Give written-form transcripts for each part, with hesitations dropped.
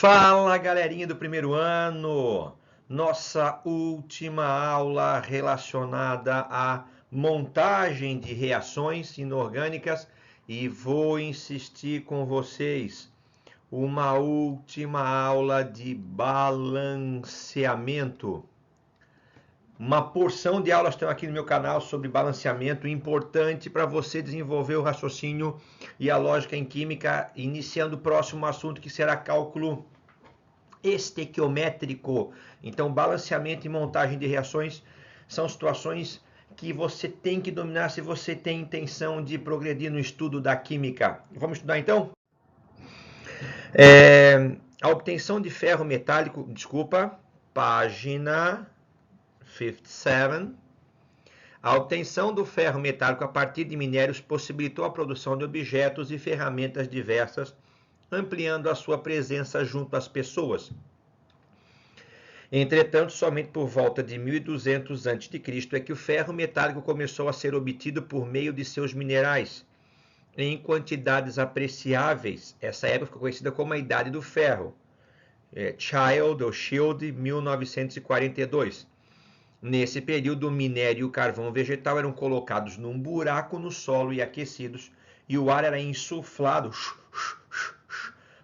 Fala, galerinha do primeiro ano! Nossa última aula relacionada à montagem de reações inorgânicas e vou insistir com vocês. Uma última aula de balanceamento. Uma porção de aulas estão aqui no meu canal sobre balanceamento, importante para você desenvolver o raciocínio e a lógica em química, iniciando o próximo assunto que será cálculo estequiométrico. Então, balanceamento e montagem de reações são situações que você tem que dominar se você tem intenção de progredir no estudo da química. Vamos estudar então? A obtenção de ferro metálico, página 57. A obtenção do ferro metálico a partir de minérios possibilitou a produção de objetos e ferramentas diversas, ampliando a sua presença junto às pessoas. Entretanto, somente por volta de 1200 a.C. é que o ferro metálico começou a ser obtido por meio de seus minerais, em quantidades apreciáveis. Essa época ficou conhecida como a Idade do Ferro. Child ou Shield, 1942. Nesse período, o minério e o carvão vegetal eram colocados num buraco no solo e aquecidos, e o ar era insuflado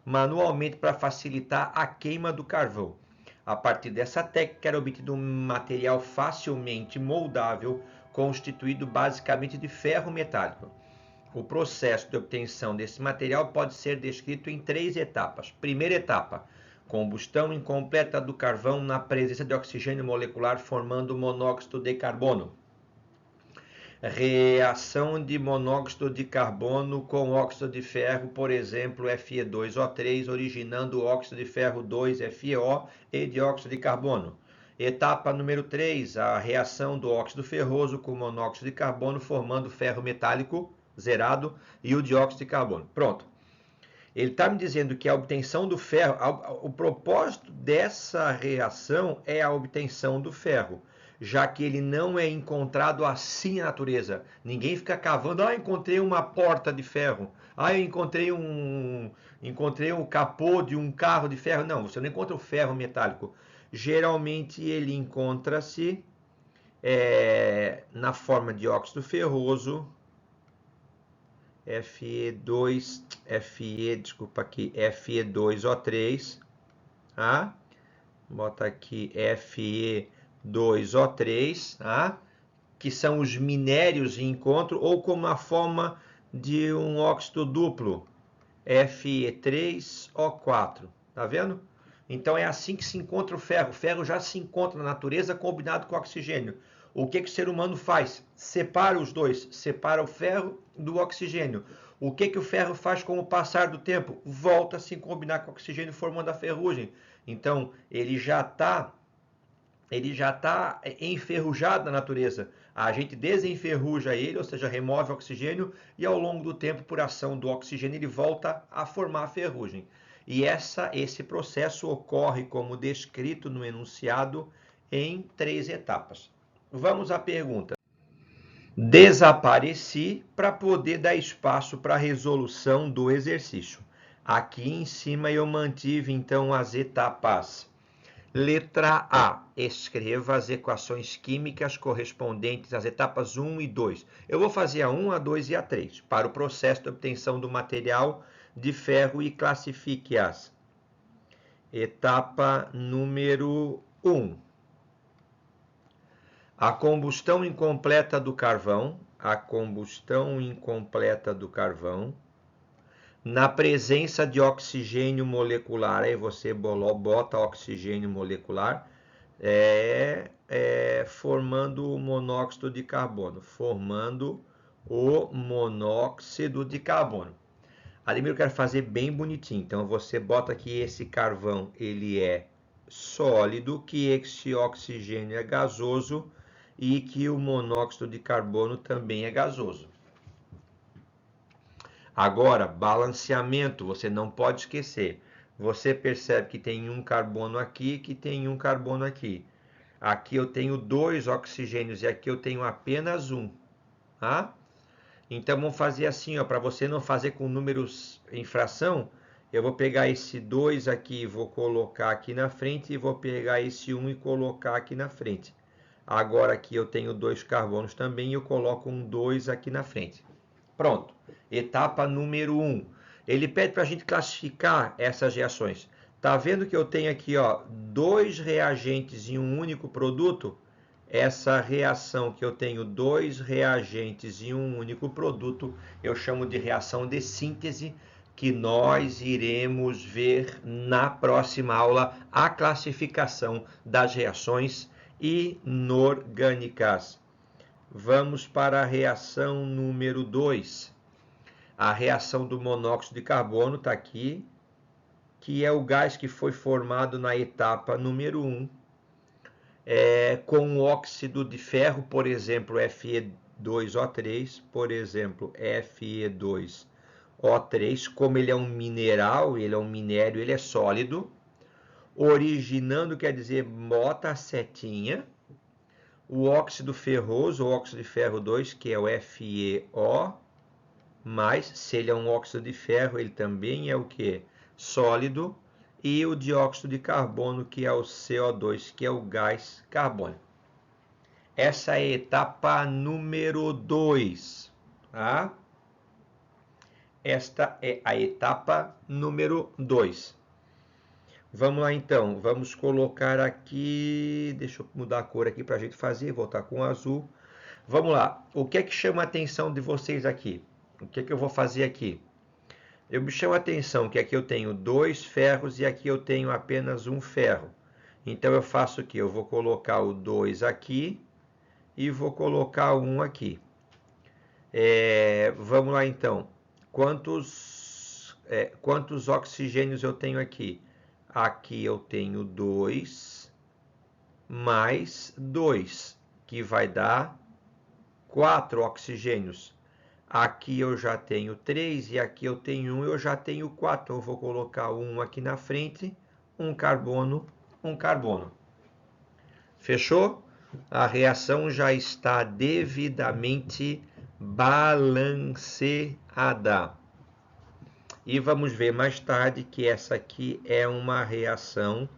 manualmente para facilitar a queima do carvão. A partir dessa técnica era obtido um material facilmente moldável, constituído basicamente de ferro metálico. O processo de obtenção desse material pode ser descrito em 3 etapas. Primeira etapa: combustão incompleta do carvão na presença de oxigênio molecular formando monóxido de carbono. Reação de monóxido de carbono com óxido de ferro, por exemplo, Fe2O3, originando óxido de ferro 2, FeO e dióxido de carbono. Etapa número 3, a reação do óxido ferroso com monóxido de carbono, formando ferro metálico zerado e o dióxido de carbono. Pronto. Ele está me dizendo que a obtenção do ferro, o propósito dessa reação é a obtenção do ferro, já que ele não é encontrado assim na natureza. Ninguém fica cavando, encontrei uma porta de ferro, eu encontrei um capô de um carro de ferro. Não, você não encontra o ferro metálico. Geralmente ele encontra-se na forma de óxido ferroso, Fe2O3, tá? Bota aqui Fe2O3, tá? Que são os minérios em encontro, ou como a forma de um óxido duplo, Fe3O4, tá vendo? Então é assim que se encontra o ferro. O ferro já se encontra na natureza combinado com o oxigênio. O que o ser humano faz? Separa os dois, separa o ferro do oxigênio. O que o ferro faz com o passar do tempo? Volta a se combinar com o oxigênio formando a ferrugem. Então ele já está enferrujado na natureza. A gente desenferruja ele, ou seja, remove o oxigênio, e ao longo do tempo, por ação do oxigênio, ele volta a formar a ferrugem. E esse processo ocorre como descrito no enunciado em 3 etapas. Vamos à pergunta. Desapareci para poder dar espaço para a resolução do exercício. Aqui em cima eu mantive então as etapas. Letra A. Escreva as equações químicas correspondentes às etapas 1 e 2. Eu vou fazer a 1, a 2 e a 3 para o processo de obtenção do material de ferro e classifique-as. Etapa número 1. A combustão incompleta do carvão, na presença de oxigênio molecular, aí você bota oxigênio molecular, formando o monóxido de carbono, Ademir, eu quero fazer bem bonitinho, então você bota que esse carvão ele é sólido, que esse oxigênio é gasoso e que o monóxido de carbono também é gasoso. Agora, balanceamento, você não pode esquecer. Você percebe que tem um carbono aqui, que tem um carbono aqui. Aqui eu tenho 2 oxigênios e aqui eu tenho apenas um. Tá? Então vamos fazer assim, para você não fazer com números em fração, Eu vou pegar esse 2 aqui e vou colocar aqui na frente e vou pegar esse 1 e colocar aqui na frente. Agora aqui eu tenho 2 carbonos também e eu coloco um 2 aqui na frente. Pronto. Etapa número 1. Ele pede para a gente classificar essas reações. Tá vendo que eu tenho aqui, ó, 2 reagentes em um único produto? Essa reação que eu tenho 2 reagentes em um único produto, eu chamo de reação de síntese, que nós iremos ver na próxima aula a classificação das reações inorgânicas. Vamos para a reação número 2. A reação do monóxido de carbono está aqui, que é o gás que foi formado na etapa número 1, com o óxido de ferro, por exemplo, Fe2O3, por exemplo, Fe2O3, como ele é um mineral, ele é um minério, ele é sólido, originando quer dizer bota a setinha, o óxido ferroso, o óxido de ferro 2, que é o FeO, mas se ele é um óxido de ferro, ele também é o que? Sólido, e o dióxido de carbono, que é o CO2, que é o gás carbônico. Essa é a etapa número 2, tá? Esta é a etapa número 2. Vamos lá então, vamos colocar aqui, deixa eu mudar a cor aqui para a gente fazer, voltar com o azul. Vamos lá, o que é que chama a atenção de vocês aqui? O que é que eu vou fazer aqui? Eu me chamo a atenção que aqui eu tenho 2 ferros e aqui eu tenho apenas um ferro. Então eu faço o que? Eu vou colocar o 2 aqui e vou colocar o 1 aqui. Vamos lá então. Quantos oxigênios eu tenho aqui? Aqui eu tenho 2 mais 2, que vai dar 4 oxigênios. Aqui eu já tenho 3 e aqui eu tenho 1, eu já tenho 4. Eu vou colocar o 1 aqui na frente, um carbono, um carbono. Fechou? A reação já está devidamente balanceada. E vamos ver mais tarde que essa aqui é uma reação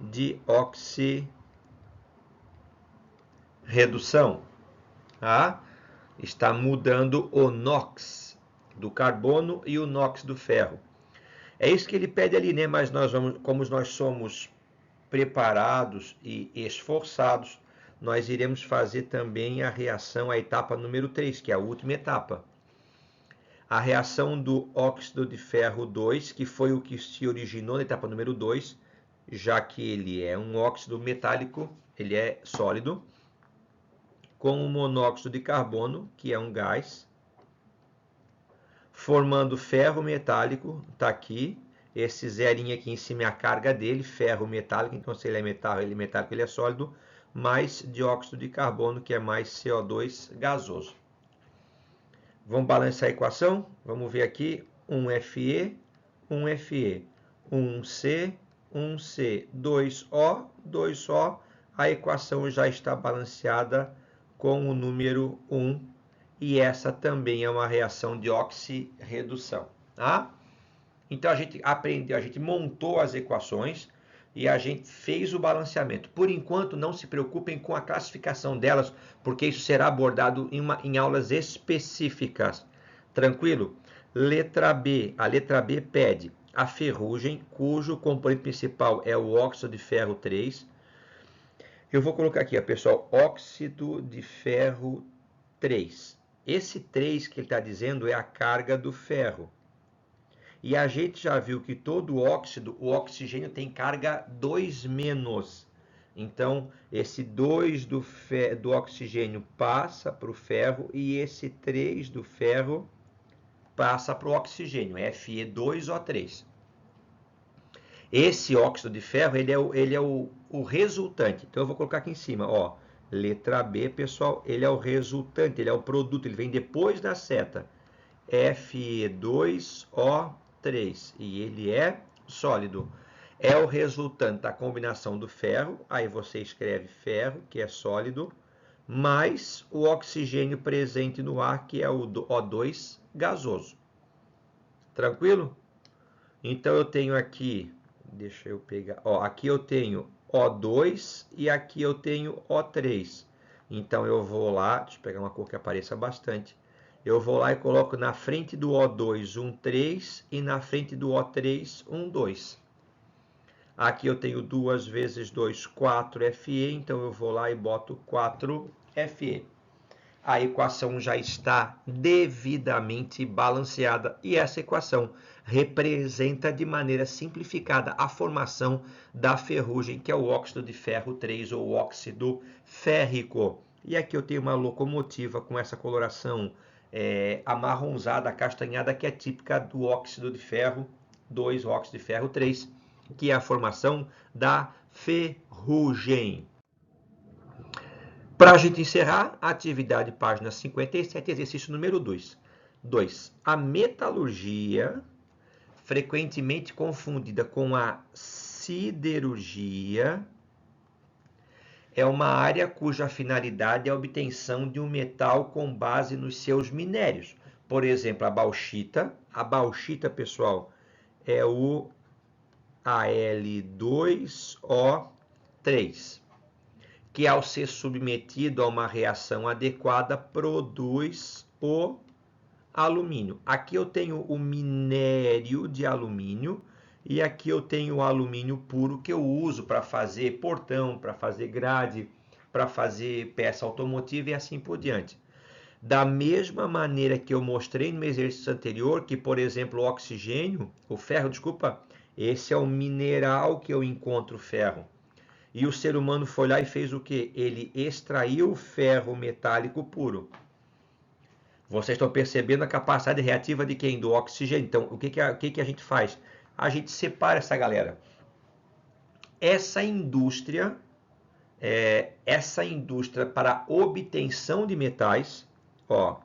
de oxirredução. Tá? Está mudando o NOx do carbono e o NOx do ferro. É isso que ele pede ali, né? Mas como nós somos preparados e esforçados, nós iremos fazer também a reação, a etapa número 3, que é a última etapa. A reação do óxido de ferro 2, que foi o que se originou na etapa número 2, já que ele é um óxido metálico, ele é sólido, com o monóxido de carbono, que é um gás, formando ferro metálico, está aqui, esse zerinho aqui em cima é a carga dele, ferro metálico, então se ele é metálico, ele é sólido, mais dióxido de carbono, que é mais CO2 gasoso. Vamos balançar a equação? Vamos ver aqui, 1Fe, 1Fe, 1C, 1C, 2O, 2O, a equação já está balanceada com o número 1, e essa também é uma reação de oxirredução, tá? Então a gente aprendeu, a gente montou as equações e a gente fez o balanceamento. Por enquanto, não se preocupem com a classificação delas, porque isso será abordado em aulas específicas. Tranquilo? Letra B. A letra B pede a ferrugem, cujo componente principal é o óxido de ferro 3. Eu vou colocar aqui, pessoal, óxido de ferro 3. Esse 3 que ele está dizendo é a carga do ferro. E a gente já viu que todo óxido, o oxigênio tem carga 2-. Então, esse 2 do oxigênio passa para o ferro e esse 3 do ferro passa para o oxigênio, Fe2O3. Esse óxido de ferro, ele é o resultante. Então, eu vou colocar aqui em cima, ó, letra B, pessoal, ele é o resultante, ele é o produto, ele vem depois da seta. Fe2O3, e ele é sólido. É o resultante da combinação do ferro, aí você escreve ferro, que é sólido, mais o oxigênio presente no ar, que é o O2 gasoso. Tranquilo? Então eu tenho aqui, deixa eu pegar, ó, aqui eu tenho O2 e aqui eu tenho O3. Então eu vou lá, deixa eu pegar uma cor que apareça bastante. Eu vou lá e coloco na frente do O2 um 3 e na frente do O3 um 2. Aqui eu tenho 2 vezes 2, 4Fe, então eu vou lá e boto 4Fe. A equação já está devidamente balanceada e essa equação representa de maneira simplificada a formação da ferrugem, que é o óxido de ferro 3 ou óxido férrico. E aqui eu tenho uma locomotiva com essa coloração amarronzada, acastanhada, que é típica do óxido de ferro 2, óxido de ferro 3, que é a formação da ferrugem. Para a gente encerrar, a atividade página 57, exercício número 2. 2. A metalurgia, frequentemente confundida com a siderurgia, é uma área cuja finalidade é a obtenção de um metal com base nos seus minérios. Por exemplo, a bauxita. A bauxita, pessoal, é o Al2O3. Que ao ser submetido a uma reação adequada, produz o alumínio. Aqui eu tenho o minério de alumínio e aqui eu tenho o alumínio puro que eu uso para fazer portão, para fazer grade, para fazer peça automotiva e assim por diante. Da mesma maneira que eu mostrei no exercício anterior, que, por exemplo, o oxigênio, o ferro, desculpa, esse é o mineral que eu encontro ferro. E o ser humano foi lá e fez o quê? Ele extraiu o ferro metálico puro. Vocês estão percebendo a capacidade reativa de quem? Do oxigênio. Então, o que a gente faz? A gente separa essa galera. Essa indústria para obtenção de metais, ó,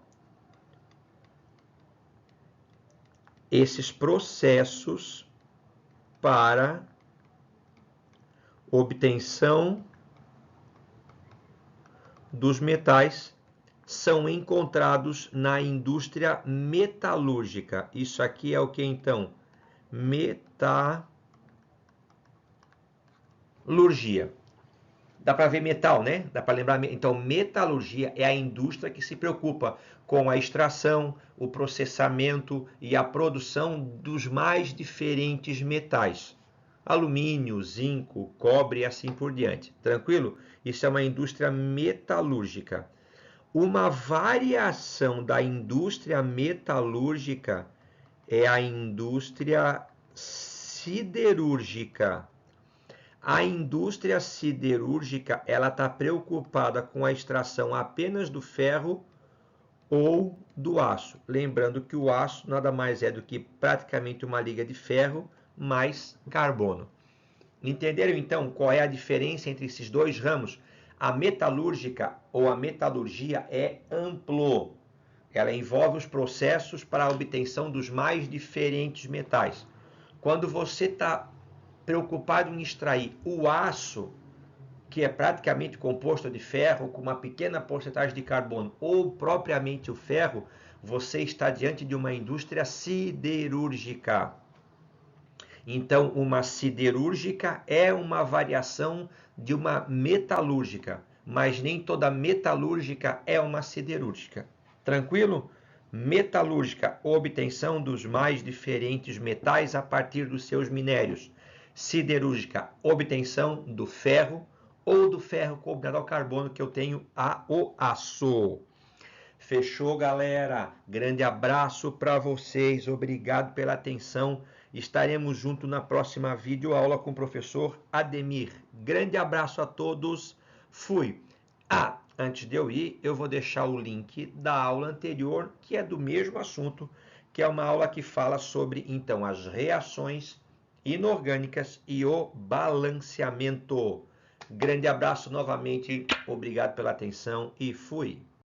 esses processos para obtenção dos metais são encontrados na indústria metalúrgica. Isso aqui é o que então? Metalurgia. Dá para ver metal, né? Dá para lembrar. Então, metalurgia é a indústria que se preocupa com a extração, o processamento e a produção dos mais diferentes metais. Alumínio, zinco, cobre e assim por diante. Tranquilo? Isso é uma indústria metalúrgica. Uma variação da indústria metalúrgica é a indústria siderúrgica. A indústria siderúrgica, ela está preocupada com a extração apenas do ferro ou do aço. Lembrando que o aço nada mais é do que praticamente uma liga de ferro mais carbono. Entenderam então qual é a diferença entre esses dois ramos? A metalúrgica ou a metalurgia é amplo. Ela envolve os processos para a obtenção dos mais diferentes metais. Quando você está preocupado em extrair o aço, que é praticamente composto de ferro, com uma pequena porcentagem de carbono, ou propriamente o ferro, você está diante de uma indústria siderúrgica. Então, uma siderúrgica é uma variação de uma metalúrgica, mas nem toda metalúrgica é uma siderúrgica. Tranquilo? Metalúrgica, obtenção dos mais diferentes metais a partir dos seus minérios. Siderúrgica, obtenção do ferro ou do ferro combinado ao carbono que eu tenho o aço. Fechou, galera? Grande abraço para vocês. Obrigado pela atenção. Estaremos juntos na próxima videoaula com o professor Ademir. Grande abraço a todos. Fui. Antes de eu ir, eu vou deixar o link da aula anterior, que é do mesmo assunto, que é uma aula que fala sobre, então, as reações inorgânicas e o balanceamento. Grande abraço novamente. Obrigado pela atenção e fui.